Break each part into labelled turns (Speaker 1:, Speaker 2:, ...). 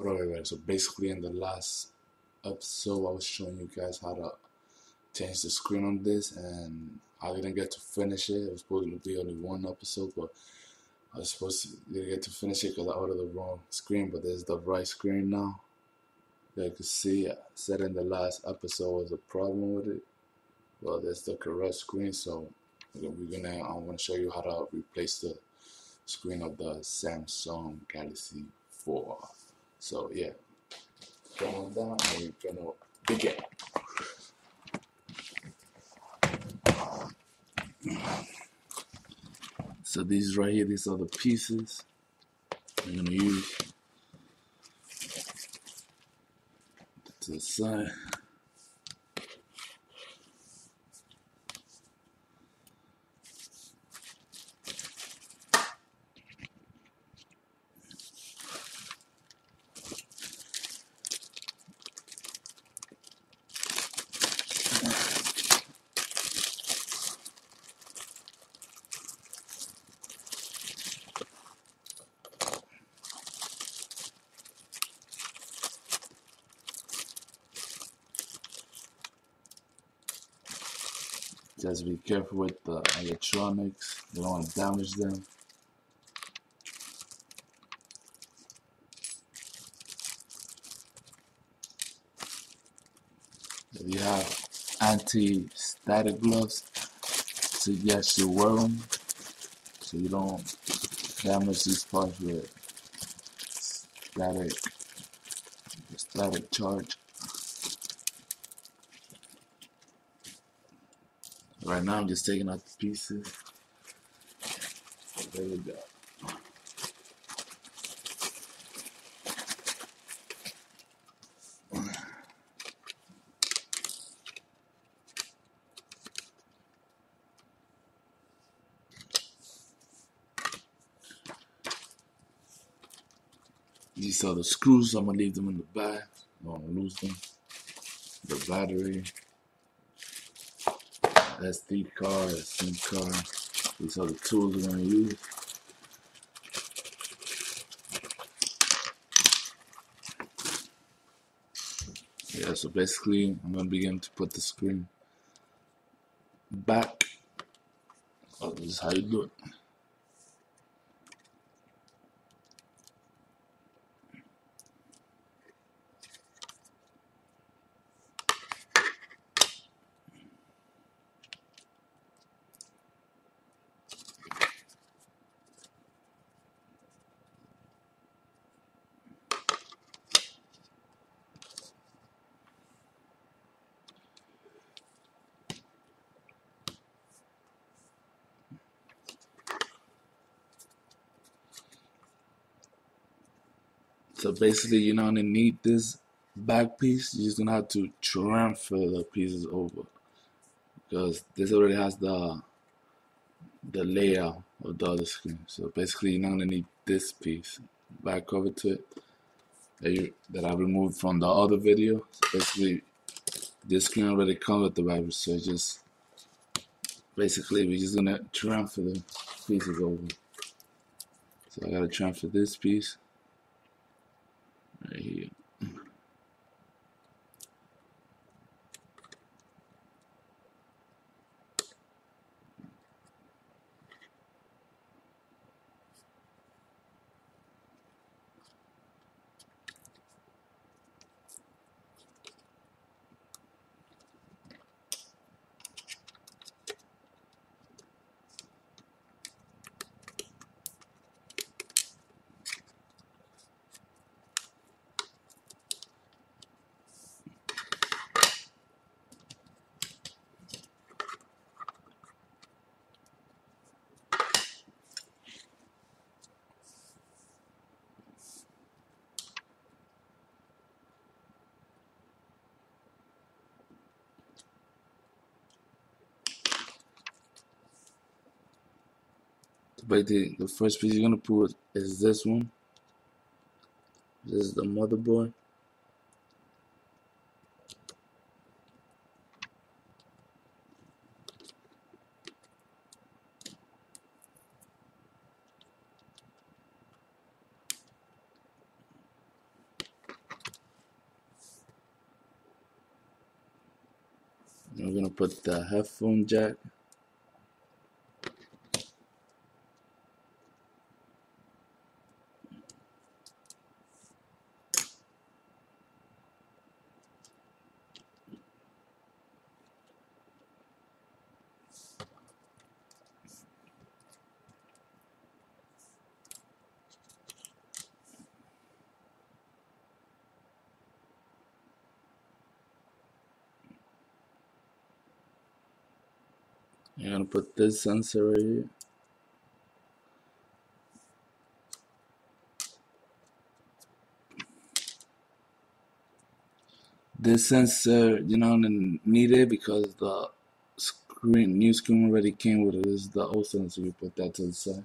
Speaker 1: Alright, so basically in the last episode I was showing you guys how to change the screen on this, and I didn't get to finish it. It was supposed to be only one episode, but I was supposed to get to finish it because I ordered the wrong screen, but there's the right screen now. You can see I said in the last episode was a problem with it. Well, there's the correct screen, so I'm gonna show you how to replace the screen of the Samsung Galaxy 4. So yeah, turn on down and we're gonna begin. So these right here, these are the pieces I'm gonna use to the side. Just be careful with the electronics. You don't want to damage them. If you have anti-static gloves, suggest you wear them so you don't damage these parts with static charge. Right now I'm just taking out the pieces. There we go. These are the screws. I'm gonna leave them in the bag. I don't wanna lose them. The battery, SD card, SIM card. These are the tools we're gonna use. Yeah, so basically I'm gonna begin to put the screen back. Oh, this is how you do it. So basically, you're not gonna need this back piece. You're just gonna have to transfer the pieces over because this already has the layout of the other screen. So basically, you're not gonna need this piece back over to it that I removed from the other video. So basically, this screen already comes with the battery. So just basically, we're just gonna transfer the pieces over. So I gotta transfer this piece right here. But the first piece you're gonna put is this one. This is the motherboard. gonna put the headphone jack. You're gonna put this sensor right here. This sensor, you don't need it because the new screen already came with it. This is the old sensor. You put that to the side.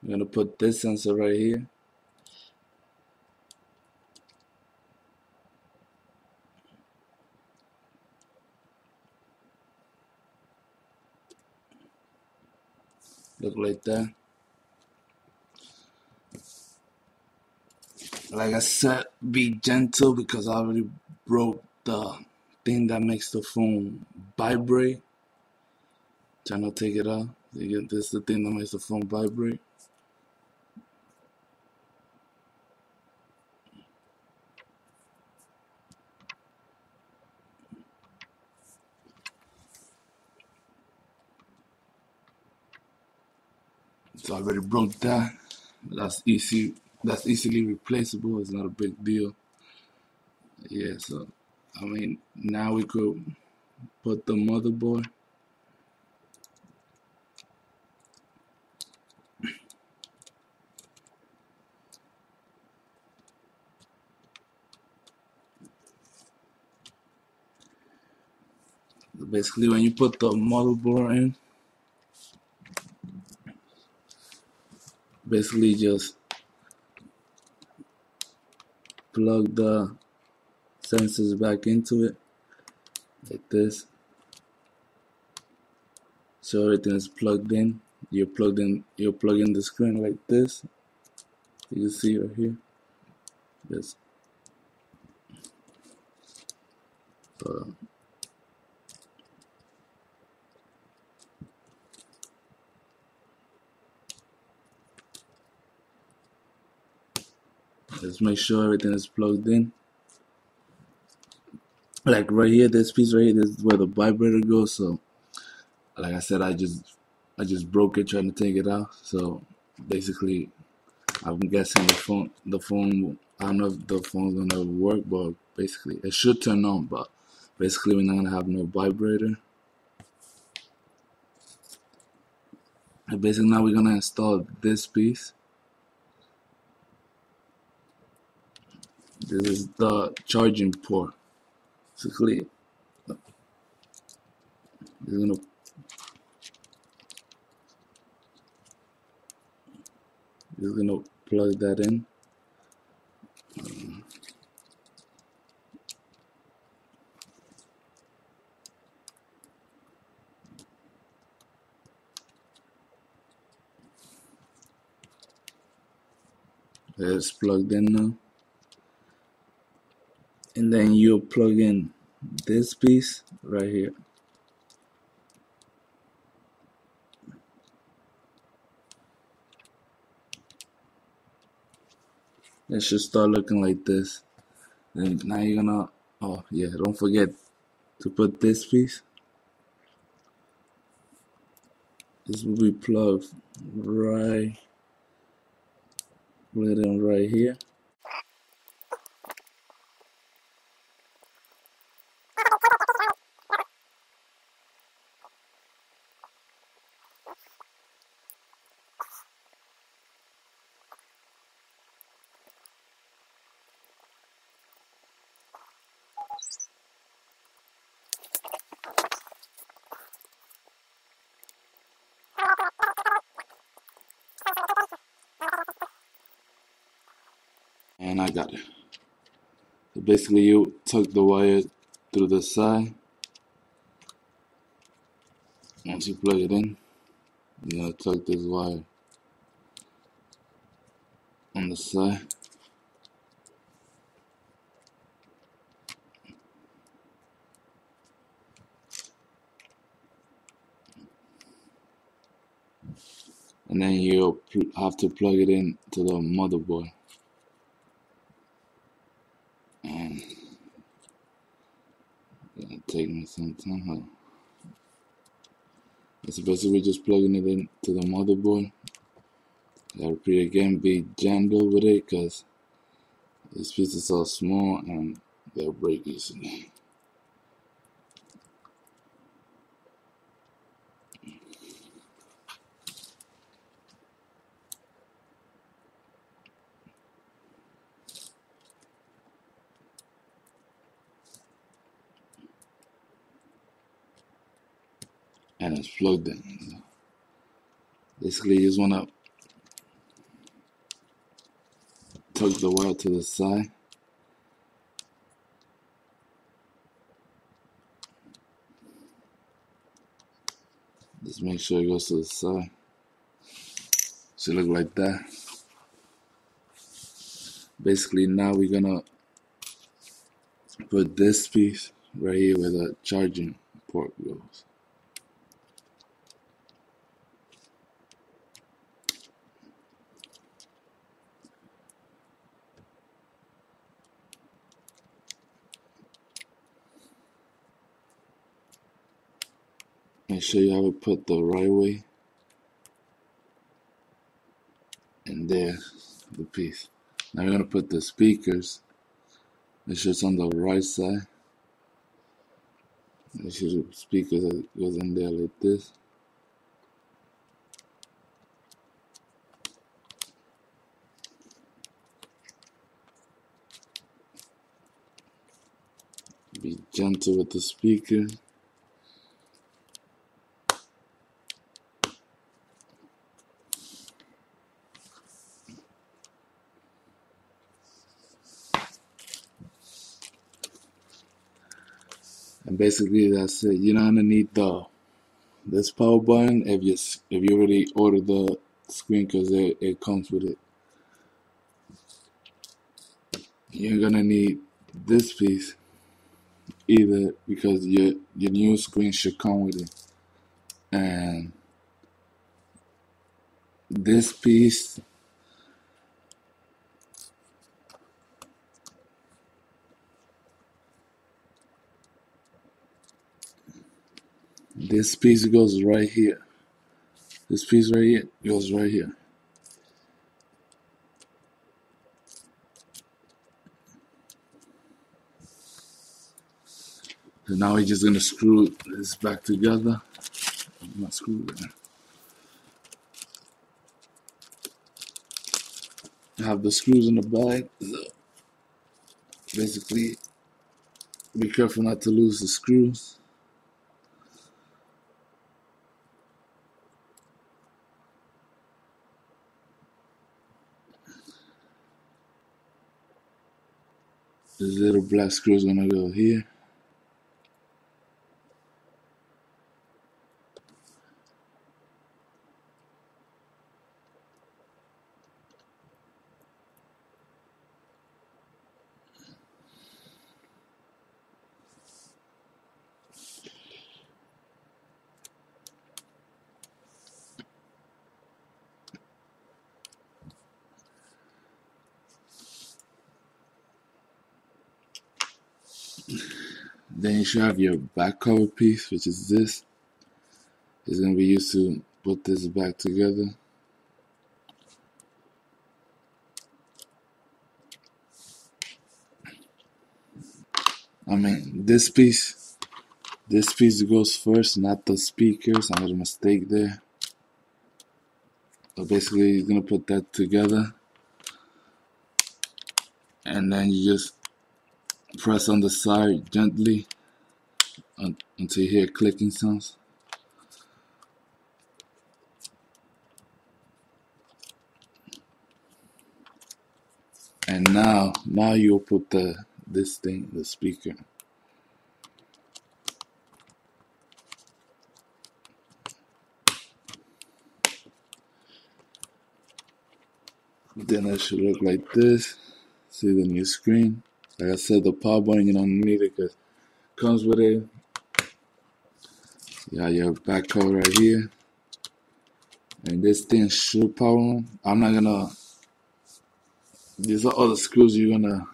Speaker 1: You're gonna put this sensor right here. Look like that. Like I said, be gentle because I already broke the thing that makes the phone vibrate. Trying to take it out. This is the thing that makes the phone vibrate. So I already broke that. That's easy. That's easily replaceable. It's not a big deal. Yeah. So I mean, now we could put the motherboard. Basically, when you put the motherboard in, basically just plug the sensors back into it like this. So everything is plugged in. You're plugged in. You're plugging the screen like this. You can see right here. This. Let's make sure everything is plugged in. Like right here, this piece right here, this is where the vibrator goes. So, like I said, I just broke it trying to take it out. So basically, I'm guessing the phone. I don't know if the phone's gonna work, but basically, it should turn on. But basically, we're not gonna have no vibrator. And basically, now we're gonna install this piece. This is the charging port. Basically, we're gonna plug that in. It's plugged in now. And then you plug in this piece right here. It should start looking like this. And now you're gonna, oh yeah, don't forget to put this piece. This will be plugged right in right here. And I got it. So basically you tuck the wire through the side. Once you plug it in, you gotta tuck this wire on the side. And then you have to plug it in to the motherboard. And it'll take me some time. It's basically just plugging it in to the motherboard. Gotta be gentle with it because these pieces are small and they'll break easily. And it's plugged in. Basically, you just wanna tuck the wire to the side. Just make sure it goes to the side. Should look like that. Basically, now we're gonna put this piece right here where the charging port goes. Make sure you have it put the right way. And there's the piece. Now we're gonna put the speakers. Make sure it's on the right side. Make sure the speaker goes in there like this. Be gentle with the speaker. And basically that's it. You're not gonna need this power button if you already ordered the screen because it comes with it. You're gonna need this piece either because your new screen should come with it. And this piece goes right here. This piece right here goes right here. So now we're just gonna screw this back together. Not screw it. Have the screws in the back. So basically, be careful not to lose the screws. This little black screw is gonna go here. Then you should have your back cover piece, which is this. It's gonna be used to put this back together. I mean, this piece goes first, not the speakers. I made a mistake there. So basically, you're gonna put that together, and then you just press on the side gently until you hear clicking sounds. And now you'll put the speaker. Then it should look like this. See the new screen. Like I said, the power button, you don't need it because it comes with it. Yeah, your back cover right here. And this thing should power on. I'm not gonna. These are all the screws you're gonna.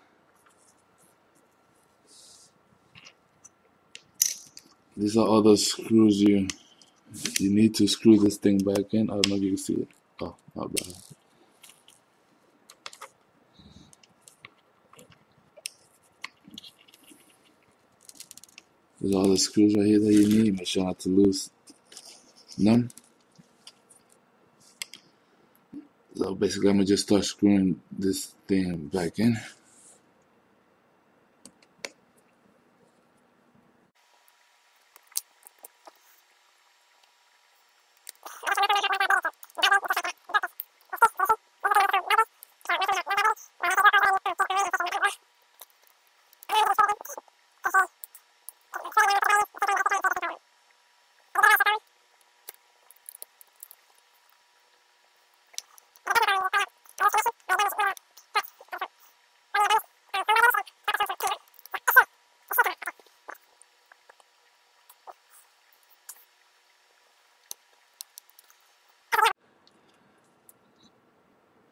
Speaker 1: These are all the screws you need to screw this thing back in. I don't know if you can see it. Oh, not bad. There's all the screws right here that you need. Make sure not to lose them. So basically, I'm gonna just start screwing this thing back in.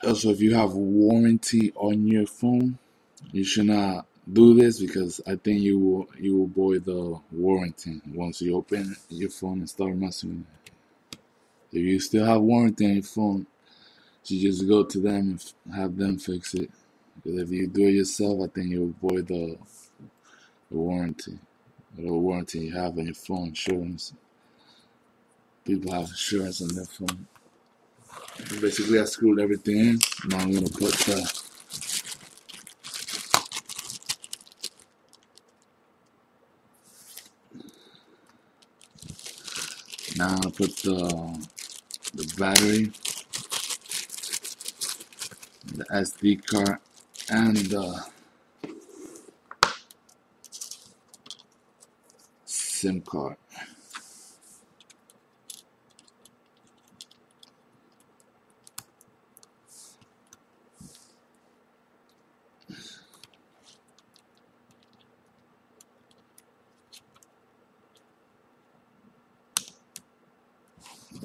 Speaker 1: Also, if you have warranty on your phone, you should not do this because I think you will void the warranty once you open your phone and start messing with it. If you still have warranty on your phone, you just go to them and have them fix it. Because if you do it yourself, I think you will void the warranty. The warranty you have on your phone, insurance. People have insurance on their phone. Basically, I screwed everything in. Now I'm gonna put the battery, the SD card, and the SIM card.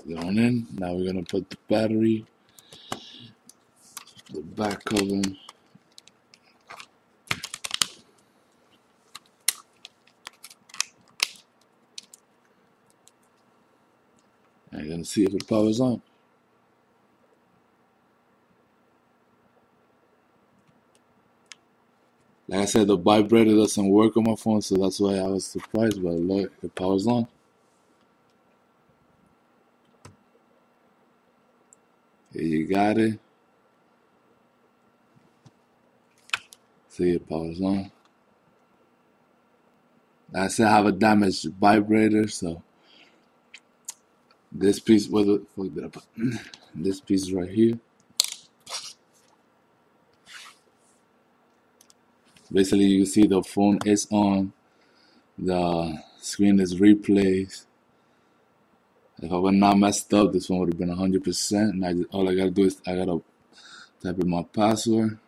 Speaker 1: Going in. Now we're gonna put the battery, the back cover, and you're gonna see if it powers on. Like I said, the vibrator doesn't work on my phone, so that's why I was surprised. But look, it powers on. Here you got it. See, it powers on. Like I said, I have a damaged vibrator, so this piece, what the fuck did I put? This piece right here. Basically, you can see the phone is on. The screen is replaced. If I would not messed up, this one would have been 100%. And all I gotta do is I gotta type in my password.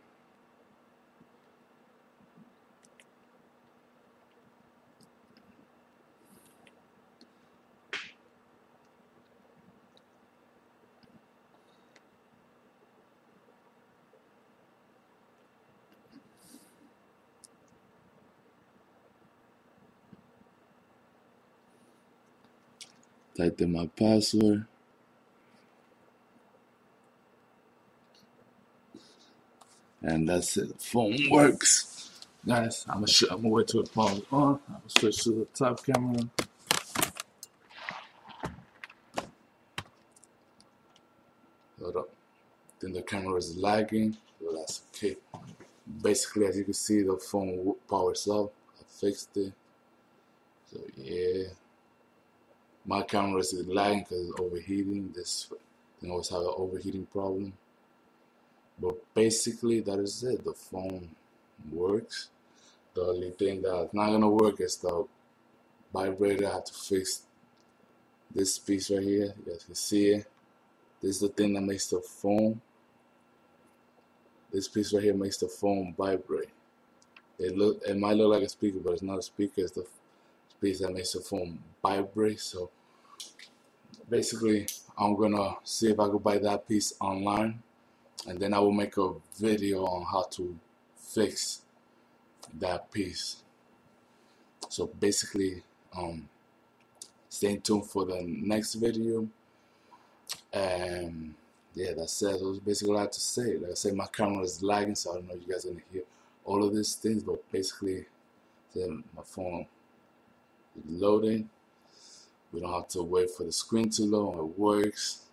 Speaker 1: Type in my password. And that's it. The phone works. Guys, I'm gonna wait till it powers on. I'm gonna switch to the top camera. Hold up. Then the camera is lagging. So that's okay. Basically, as you can see, the phone powers up. I fixed it. So yeah. My camera is lagging because it's overheating. This thing always have an overheating problem. But basically, that is it. The phone works. The only thing that's not gonna work is the vibrator. I have to fix this piece right here. You guys can see it. This is the thing that makes the phone This piece right here makes the phone vibrate. It might look like a speaker, but it's not a speaker. It's the piece that makes the phone vibrate. So basically, I'm gonna see if I could buy that piece online, and then I will make a video on how to fix that piece. So basically, stay tuned for the next video. And yeah, that's it. That's basically what I have to say. Like I said, my camera is lagging, so I don't know if you guys are gonna hear all of these things, but basically, my phone is loading. We don't have to wait for the screen to load. It works.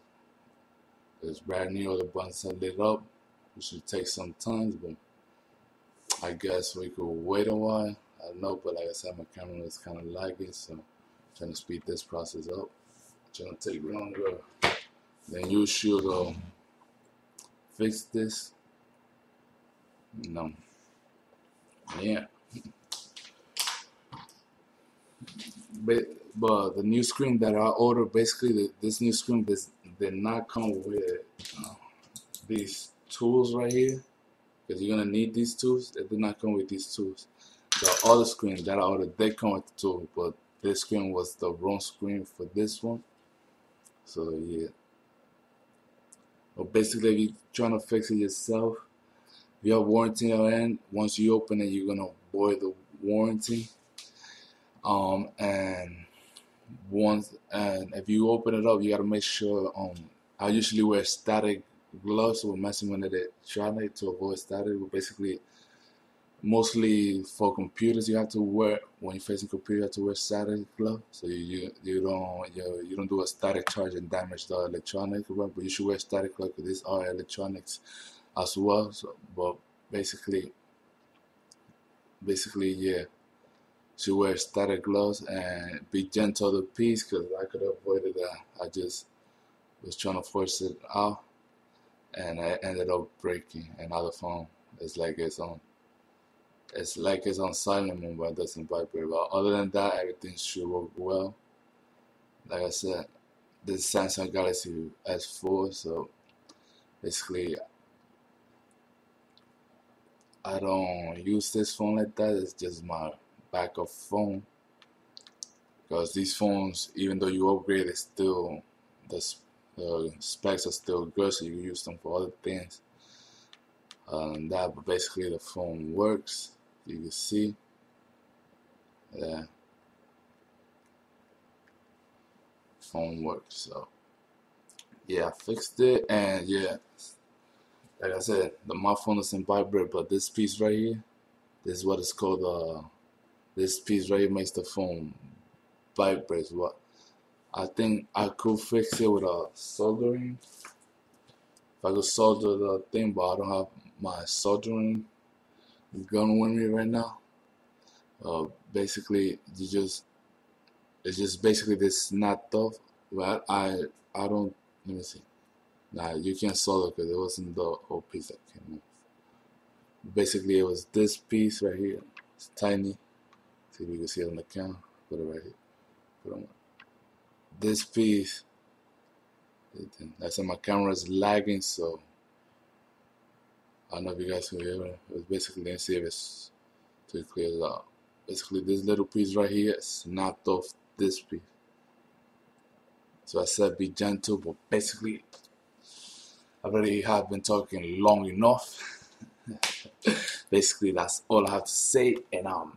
Speaker 1: It's brand new. All the buttons are lit up. It should take some time, but I guess we could wait a while. I don't know, but like I said, my camera is kind of lagging, so I'm trying to speed this process up. Trying to take longer than usual to fix this. No. Yeah. But the new screen that I ordered, basically this new screen did not come with these tools right here, because you're gonna need these tools. It did not come with these tools. The other screen that I ordered did come with the tool, but this screen was the wrong screen for this one. So yeah. But basically, if you're trying to fix it yourself, if you have warranty on your end, once you open it, you're gonna void the warranty. And if you open it up, you gotta make sure. I usually wear static gloves when messing with electronic to avoid static. But basically, mostly for computers, you have to wear, when you're facing computer, you have to wear static gloves, so you don't do a static charge and damage the electronic. But you should wear static gloves because these are electronics as well. So, but basically, yeah. She wears static gloves and be gentle to the piece, because I could have avoided that. I just was trying to force it out, and I ended up breaking. And now the phone is like it's on silent mode, but it doesn't vibrate. But other than that, everything should work well. Like I said, this is Samsung Galaxy S4, so basically I don't use this phone like that. It's just my backup phone, because these phones, even though you upgrade, it's still the specs are still good, so you can use them for other things. But basically the phone works. You can see, yeah, phone works. So yeah, I fixed it, and yeah, like I said, my phone doesn't vibrate, but this piece right here, this is what it's called. This piece right here makes the phone vibrate. What I think I could fix it with a soldering. If I could solder the thing, but I don't have my soldering gun with me right now. Basically, it's just basically this knot off. But I don't. Let me see. Nah, you can't solder because it wasn't the whole piece that came off. Basically, it was this piece right here. It's tiny. See if you can see it on the camera. Put it right here. Put it on. This piece. Like I said, my camera is lagging, so I don't know if you guys can hear it. It's basically, let's see if it's too clear out. Basically, this little piece right here snapped off this piece. So I said be gentle, but basically, I already have been talking long enough. Basically, that's all I have to say, and out.